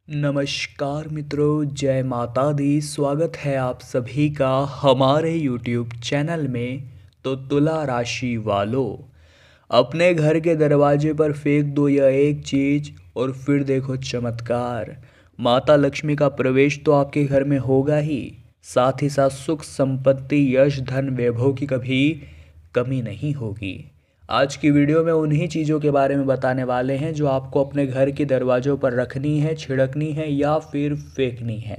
नमस्कार मित्रों, जय माता दी। स्वागत है आप सभी का हमारे YouTube चैनल में। तो तुला राशि वालों, अपने घर के दरवाजे पर फेंक दो यह एक चीज़ और फिर देखो चमत्कार। माता लक्ष्मी का प्रवेश तो आपके घर में होगा ही, साथ ही साथ सुख संपत्ति यश धन वैभव की कभी कमी नहीं होगी। आज की वीडियो में उन्हीं चीज़ों के बारे में बताने वाले हैं जो आपको अपने घर के दरवाज़ों पर रखनी है, छिड़कनी है या फिर फेंकनी है।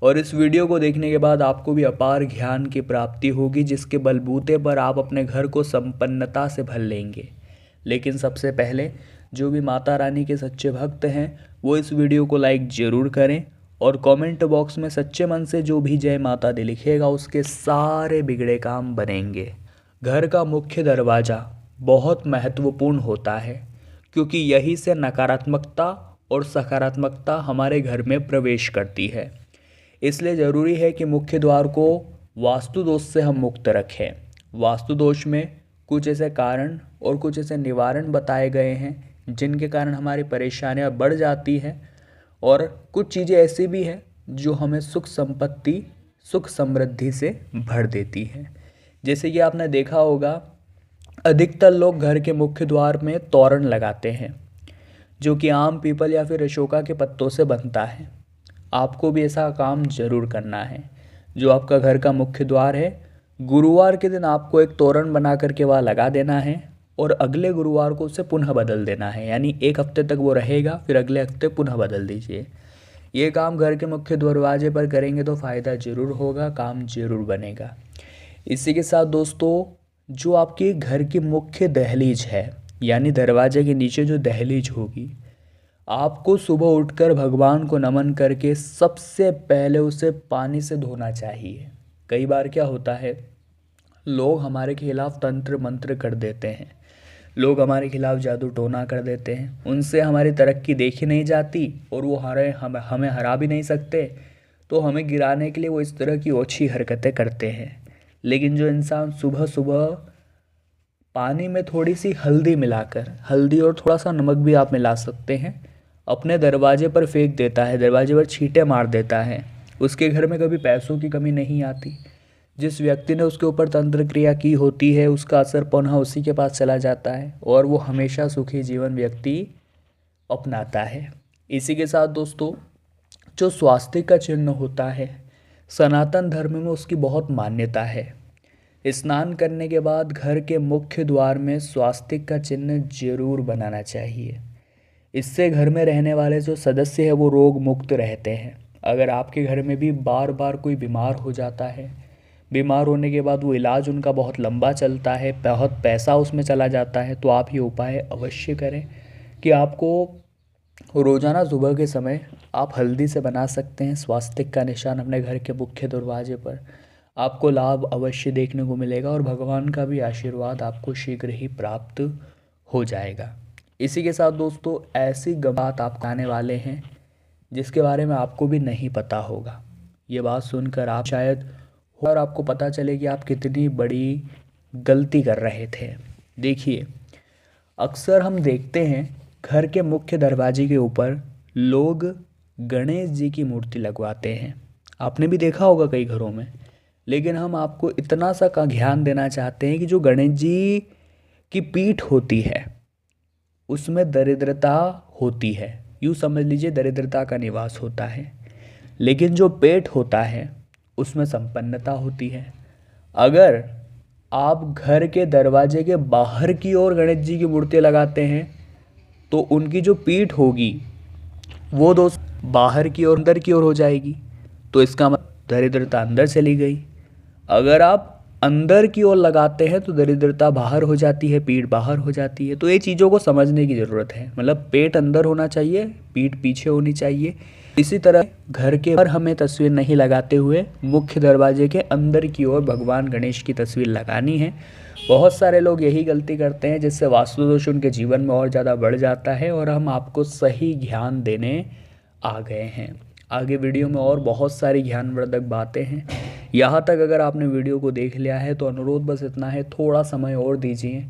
और इस वीडियो को देखने के बाद आपको भी अपार ज्ञान की प्राप्ति होगी, जिसके बलबूते पर आप अपने घर को संपन्नता से भर लेंगे। लेकिन सबसे पहले जो भी माता रानी के सच्चे भक्त हैं वो इस वीडियो को लाइक ज़रूर करें और कमेंट बॉक्स में सच्चे मन से जो भी जय माता दी लिखेगा उसके सारे बिगड़े काम बनेंगे। घर का मुख्य दरवाज़ा बहुत महत्वपूर्ण होता है, क्योंकि यही से नकारात्मकता और सकारात्मकता हमारे घर में प्रवेश करती है। इसलिए ज़रूरी है कि मुख्य द्वार को वास्तु दोष से हम मुक्त रखें। वास्तु दोष में कुछ ऐसे कारण और कुछ ऐसे निवारण बताए गए हैं जिनके कारण हमारी परेशानियां बढ़ जाती हैं, और कुछ चीज़ें ऐसी भी हैं जो हमें सुख संपत्ति सुख समृद्धि से भर देती हैं। जैसे कि आपने देखा होगा, अधिकतर लोग घर के मुख्य द्वार में तोरण लगाते हैं जो कि आम, पीपल या फिर अशोका के पत्तों से बनता है। आपको भी ऐसा काम जरूर करना है। जो आपका घर का मुख्य द्वार है, गुरुवार के दिन आपको एक तोरण बना करके वहाँ लगा देना है और अगले गुरुवार को उसे पुनः बदल देना है। यानी एक हफ्ते तक वो रहेगा, फिर अगले हफ्ते पुनः बदल दीजिए। ये काम घर के मुख्य दरवाजे पर करेंगे तो फ़ायदा ज़रूर होगा, काम ज़रूर बनेगा। इसी के साथ दोस्तों, जो आपके घर की मुख्य दहलीज है, यानी दरवाजे के नीचे जो दहलीज होगी, आपको सुबह उठकर भगवान को नमन करके सबसे पहले उसे पानी से धोना चाहिए। कई बार क्या होता है, लोग हमारे खिलाफ तंत्र मंत्र कर देते हैं, लोग हमारे खिलाफ जादू टोना कर देते हैं, उनसे हमारी तरक्की देखी नहीं जाती और वो हमें हरा भी नहीं सकते, तो हमें गिराने के लिए वो इस तरह की ओछी हरकतें करते हैं। लेकिन जो इंसान सुबह सुबह पानी में थोड़ी सी हल्दी मिलाकर, हल्दी और थोड़ा सा नमक भी आप मिला सकते हैं, अपने दरवाजे पर फेंक देता है, दरवाजे पर छींटे मार देता है, उसके घर में कभी पैसों की कमी नहीं आती। जिस व्यक्ति ने उसके ऊपर तंत्र क्रिया की होती है उसका असर पुनः उसी के पास चला जाता है और वो हमेशा सुखी जीवन व्यक्ति अपनाता है। इसी के साथ दोस्तों, जो स्वास्तिक का चिन्ह होता है, सनातन धर्म में उसकी बहुत मान्यता है। स्नान करने के बाद घर के मुख्य द्वार में स्वास्तिक का चिन्ह जरूर बनाना चाहिए। इससे घर में रहने वाले जो सदस्य है वो रोग मुक्त रहते हैं। अगर आपके घर में भी बार बार कोई बीमार हो जाता है, बीमार होने के बाद वो इलाज उनका बहुत लंबा चलता है, बहुत पैसा उसमें चला जाता है, तो आप ये उपाय अवश्य करें कि आपको रोज़ाना सुबह के समय आप हल्दी से बना सकते हैं स्वास्तिक का निशान अपने घर के मुख्य दरवाजे पर। आपको लाभ अवश्य देखने को मिलेगा और भगवान का भी आशीर्वाद आपको शीघ्र ही प्राप्त हो जाएगा। इसी के साथ दोस्तों, ऐसी बात आप आने वाले हैं जिसके बारे में आपको भी नहीं पता होगा। ये बात सुनकर आप शायद और आपको पता चले कि आप कितनी बड़ी गलती कर रहे थे। देखिए, अक्सर हम देखते हैं घर के मुख्य दरवाजे के ऊपर लोग गणेश जी की मूर्ति लगवाते हैं। आपने भी देखा होगा कई घरों में। लेकिन हम आपको इतना सा का ध्यान देना चाहते हैं कि जो गणेश जी की पीठ होती है उसमें दरिद्रता होती है, यूँ समझ लीजिए दरिद्रता का निवास होता है। लेकिन जो पेट होता है उसमें संपन्नता होती है। अगर आप घर के दरवाजे के बाहर की ओर गणेश जी की मूर्ति लगाते हैं तो उनकी जो पीठ होगी वो दोस्त बाहर की ओर अंदर की ओर हो जाएगी, तो इसका मतलब दरिद्रता अंदर चली गई। अगर आप अंदर की ओर लगाते हैं तो दरिद्रता बाहर हो जाती है, पीठ बाहर हो जाती है। तो ये चीज़ों को समझने की ज़रूरत है। मतलब पेट अंदर होना चाहिए, पीठ पीछे होनी चाहिए। इसी तरह घर के पर हमें तस्वीर नहीं लगाते हुए मुख्य दरवाजे के अंदर की ओर भगवान गणेश की तस्वीर लगानी है। बहुत सारे लोग यही गलती करते हैं जिससे वास्तु दोष उनके जीवन में और ज़्यादा बढ़ जाता है, और हम आपको सही ज्ञान देने आ गए हैं। आगे वीडियो में और बहुत सारी ज्ञानवर्धक बातें हैं। यहाँ तक अगर आपने वीडियो को देख लिया है तो अनुरोध बस इतना है, थोड़ा समय और दीजिए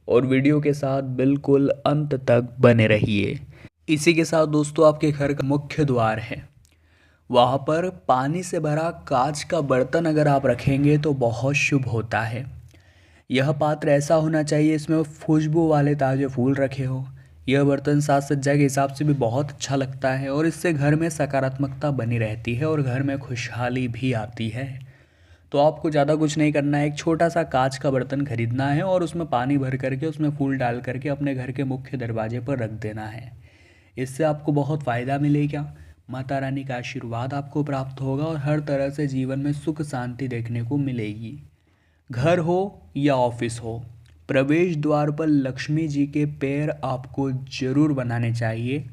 और वीडियो के साथ बिल्कुल अंत तक बने रहिए। इसी के साथ दोस्तों आपके घर का मुख्य द्वार है, वहाँ पर पानी से भरा कांच का बर्तन अगर आप रखेंगे तो बहुत शुभ होता है। यह पात्र ऐसा होना चाहिए इसमें खुशबू वाले ताज़े फूल रखे हो। यह बर्तन साज सज्जा के हिसाब से भी बहुत अच्छा लगता है और इससे घर में सकारात्मकता बनी रहती है और घर में खुशहाली भी आती है। तो आपको ज़्यादा कुछ नहीं करना है, एक छोटा सा कांच का बर्तन खरीदना है और उसमें पानी भर करके उसमें फूल डाल करके अपने घर के मुख्य दरवाजे पर रख देना है। इससे आपको बहुत फ़ायदा मिलेगा, माता रानी का आशीर्वाद आपको प्राप्त होगा और हर तरह से जीवन में सुख शांति देखने को मिलेगी। घर हो या ऑफिस हो, प्रवेश द्वार पर लक्ष्मी जी के पैर आपको जरूर बनाने चाहिए,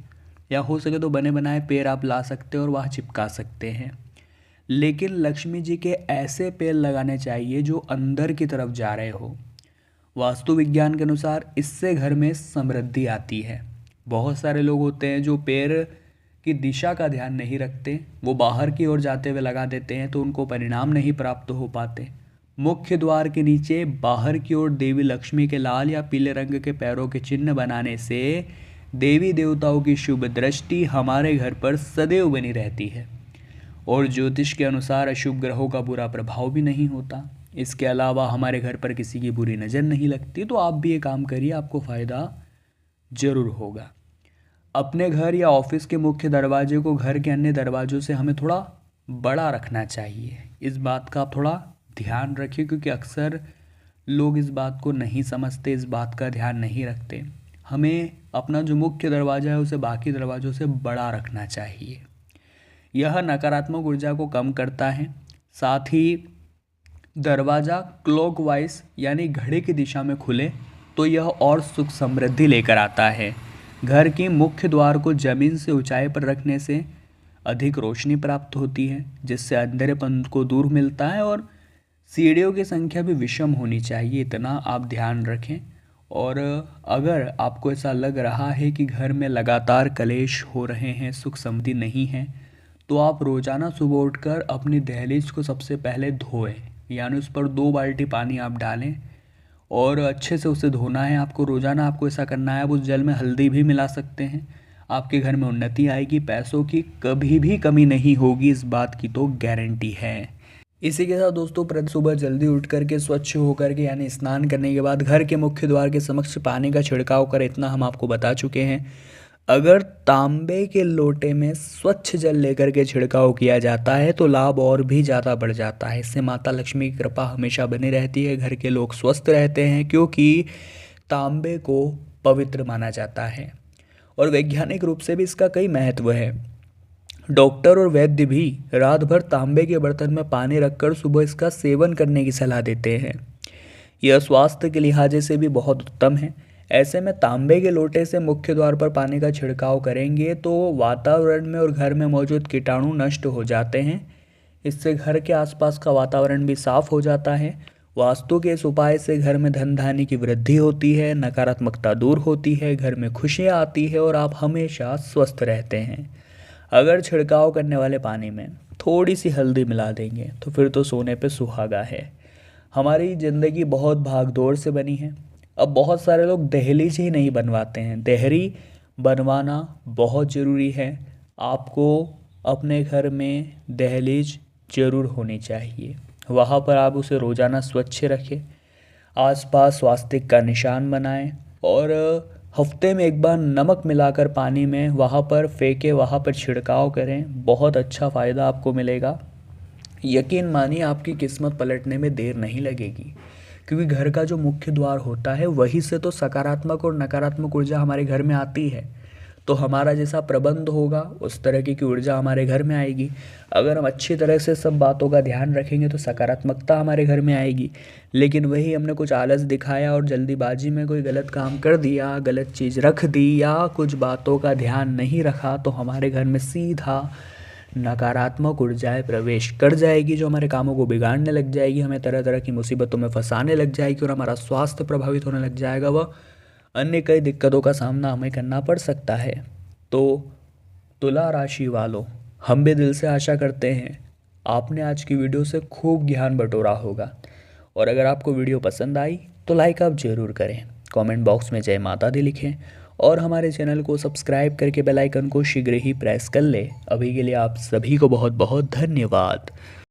या हो सके तो बने बनाए पैर आप ला सकते हो और वहाँ चिपका सकते हैं। लेकिन लक्ष्मी जी के ऐसे पैर लगाने चाहिए जो अंदर की तरफ जा रहे हो। वास्तु विज्ञान के अनुसार इससे घर में समृद्धि आती है। बहुत सारे लोग होते हैं जो पैर की दिशा का ध्यान नहीं रखते, वो बाहर की ओर जाते हुए लगा देते हैं तो उनको परिणाम नहीं प्राप्त हो पाते। मुख्य द्वार के नीचे बाहर की ओर देवी लक्ष्मी के लाल या पीले रंग के पैरों के चिन्ह बनाने से देवी देवताओं की शुभ दृष्टि हमारे घर पर सदैव बनी रहती है और ज्योतिष के अनुसार अशुभ ग्रहों का बुरा प्रभाव भी नहीं होता। इसके अलावा हमारे घर पर किसी की बुरी नज़र नहीं लगती। तो आप भी ये काम करिए, आपको फ़ायदा ज़रूर होगा। अपने घर या ऑफिस के मुख्य दरवाजे को घर के अन्य दरवाजों से हमें थोड़ा बड़ा रखना चाहिए। इस बात का आप थोड़ा ध्यान रखिए क्योंकि अक्सर लोग इस बात को नहीं समझते, इस बात का ध्यान नहीं रखते। हमें अपना जो मुख्य दरवाज़ा है उसे बाकी दरवाज़ों से बड़ा रखना चाहिए। यह नकारात्मक ऊर्जा को कम करता है। साथ ही दरवाज़ा क्लॉकवाइज यानी घड़ी की दिशा में खुले तो यह और सुख समृद्धि लेकर आता है। घर की मुख्य द्वार को जमीन से ऊंचाई पर रखने से अधिक रोशनी प्राप्त होती है जिससे अंधेरेपन को दूर मिलता है और सीढ़ियों की संख्या भी विषम होनी चाहिए, इतना आप ध्यान रखें। और अगर आपको ऐसा लग रहा है कि घर में लगातार कलेश हो रहे हैं, सुख समृद्धि नहीं है, तो आप रोज़ाना सुबह उठकर अपनी दहलीज को सबसे पहले धोएं, यानी उस पर 2 बाल्टी पानी आप डालें और अच्छे से उसे धोना है आपको। रोज़ाना आपको ऐसा करना है। आप उस जल में हल्दी भी मिला सकते हैं। आपके घर में उन्नति आएगी, पैसों की कभी भी कमी नहीं होगी, इस बात की तो गारंटी है। इसी के साथ दोस्तों प्रति सुबह जल्दी उठ करके स्वच्छ होकर के यानी स्नान करने के बाद घर के मुख्य द्वार के समक्ष पानी का छिड़काव करें, इतना हम आपको बता चुके हैं। अगर तांबे के लोटे में स्वच्छ जल लेकर के छिड़काव किया जाता है तो लाभ और भी ज़्यादा बढ़ जाता है। इससे माता लक्ष्मी की कृपा हमेशा बनी रहती है, घर के लोग स्वस्थ रहते हैं क्योंकि तांबे को पवित्र माना जाता है और वैज्ञानिक रूप से भी इसका कई महत्व है। डॉक्टर और वैद्य भी रात भर तांबे के बर्तन में पानी रखकर सुबह इसका सेवन करने की सलाह देते हैं। यह स्वास्थ्य के लिहाजे से भी बहुत उत्तम है। ऐसे में तांबे के लोटे से मुख्य द्वार पर पानी का छिड़काव करेंगे तो वातावरण में और घर में मौजूद कीटाणु नष्ट हो जाते हैं। इससे घर के आसपास का वातावरण भी साफ हो जाता है। वास्तु के इस उपाय से घर में धन धान्य की वृद्धि होती है, नकारात्मकता दूर होती है, घर में खुशियाँ आती है और आप हमेशा स्वस्थ रहते हैं। अगर छिड़काव करने वाले पानी में थोड़ी सी हल्दी मिला देंगे तो फिर तो सोने पे सुहागा है। हमारी ज़िंदगी बहुत भागदौड़ से बनी है। अब बहुत सारे लोग दहलीज ही नहीं बनवाते हैं। देहरी बनवाना बहुत ज़रूरी है। आपको अपने घर में दहलीज ज़रूर होनी चाहिए। वहाँ पर आप उसे रोज़ाना स्वच्छ रखें, आसपास स्वास्तिक का निशान बनाएं और हफ्ते में एक बार नमक मिलाकर पानी में वहाँ पर फेंके, वहाँ पर छिड़काव करें। बहुत अच्छा फ़ायदा आपको मिलेगा। यकीन मानिए आपकी किस्मत पलटने में देर नहीं लगेगी क्योंकि घर का जो मुख्य द्वार होता है वहीं से तो सकारात्मक और नकारात्मक ऊर्जा हमारे घर में आती है। तो हमारा जैसा प्रबंध होगा उस तरह की ऊर्जा हमारे घर में आएगी। अगर हम अच्छी तरह से सब बातों का ध्यान रखेंगे तो सकारात्मकता हमारे घर में आएगी। लेकिन वही हमने कुछ आलस दिखाया और जल्दीबाजी में कोई गलत काम कर दिया, गलत चीज़ रख दी या कुछ बातों का ध्यान नहीं रखा तो हमारे घर में सीधा नकारात्मक ऊर्जाएं प्रवेश कर जाएगी जो हमारे कामों को बिगाड़ने लग जाएगी, हमें तरह तरह की मुसीबतों में फंसाने लग जाएगी और हमारा स्वास्थ्य प्रभावित होने लग जाएगा। वह अन्य कई दिक्कतों का सामना हमें करना पड़ सकता है। तो तुला राशि वालों, हम भी दिल से आशा करते हैं आपने आज की वीडियो से खूब ज्ञान बटोरा होगा और अगर आपको वीडियो पसंद आई तो लाइक आप ज़रूर करें, कमेंट बॉक्स में जय माता दी लिखें और हमारे चैनल को सब्सक्राइब करके बेल आइकन को शीघ्र ही प्रेस कर ले। अभी के लिए आप सभी को बहुत बहुत धन्यवाद।